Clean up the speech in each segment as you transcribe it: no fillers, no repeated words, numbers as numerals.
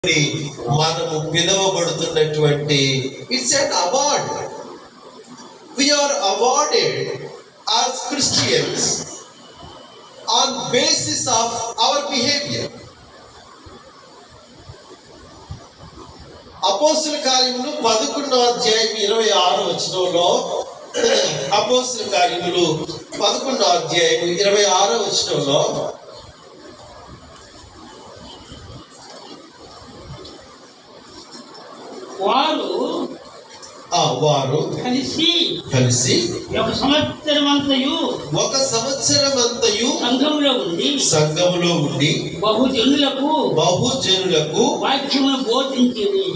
మనము పిలువబడుతున్నటువంటి it's an award. We are awarded as Christians on basis of our behavior. అపోస్తల కార్యములు 11వ అధ్యాయం 26వ వచనంలో, అపోస్తల కార్యములు 11వ అధ్యాయం 26వ వచనంలో, వారు కలిసి ఒక సంవత్సరం అంతయు సంఘములో ఉండి బహుజనులకు వాక్యమును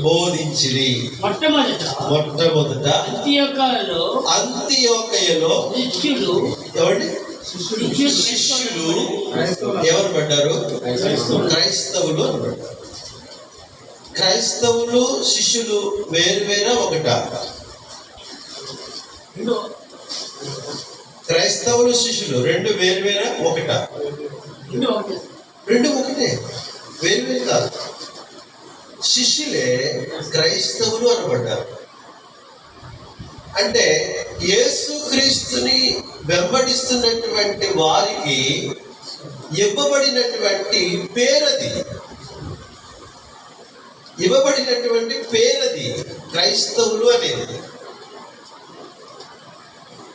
బోధించిరి. మొట్టమొదట అంతియోకయలో శిష్యులు ఎవరు పడ్డారు? క్రైస్తవులు అనబడ్డారు. క్రైస్తవులు శిష్యులు వేరువేరా ఒకటా? క్రైస్తవులు శిష్యులు రెండు వేరువేరా ఒకటా? రెండు ఒకటే, వేరువేరు కాదు. శిష్యులే క్రైస్తవులు అనబడ్డారు. అంటే యేసుక్రీస్తుని వెంబడిస్తున్నటువంటి వారికి ఇవ్వబడినటువంటి పేరది, ఇవ్వబడినటువంటి పేరది క్రైస్తవులు అనేది.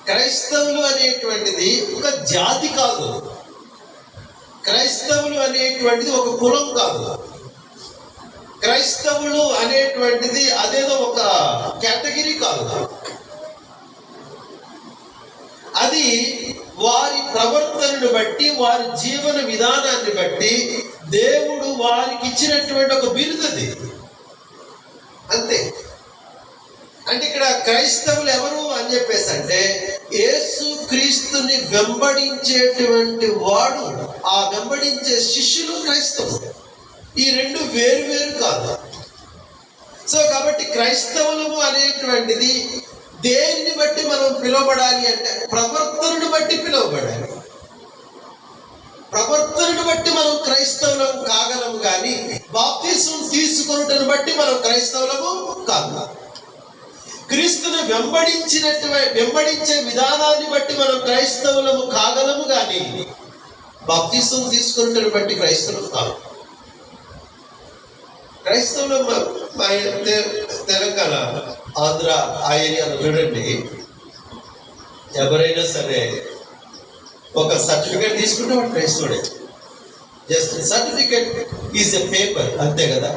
క్రైస్తవులు అనేటువంటిది ఒక జాతి కాదు. క్రైస్తవులు అనేటువంటిది ఒక కులం కాదు. క్రైస్తవులు అనేటువంటిది అదేదో ఒక కేటగిరీ కాదు. అది వారి ప్రవర్తనను బట్టి, వారి జీవన విధానాన్ని బట్టి దేవుడు వారికి ఇచ్చినటువంటి ఒక బిరుదది, అంతే. అంటే ఇక్కడ క్రైస్తవులు ఎవరు అని చెప్పేసి అంటే యేసు క్రీస్తుని వెంబడించేటువంటి వాడు, ఆ వెంబడించే శిష్యులు క్రైస్తవులు. ఈ రెండు వేరు వేరు కాదు. సో కాబట్టి క్రైస్తవులము అనేటువంటిది దేన్ని బట్టి మనం పిలువబడాలి అంటే ప్రవర్తనను బట్టి పిలువబడాలి. ప్రవర్తనను బట్టి మనం క్రైస్తవులం కాగలము, కానీ బాప్తిసం తీసుకొనుటను బట్టి మనం క్రైస్తవులము కాదు. క్రీస్తుని వెంబడించే విధానాన్ని బట్టి మనం క్రైస్తవులము కాగలము, కానీ బాప్తిసం తీసుకొనుటను బట్టి క్రైస్తవులు కాదు. క్రైస్తవులు తెలంగాణ, ఆంధ్ర ఆ ఏరియాలో చూడండి, ఎవరైనా సరే ఒక సర్టిఫికేట్ తీసుకుంటే వాడు క్రైస్తవుడే. Just certificate is a paper, అంతే కదా.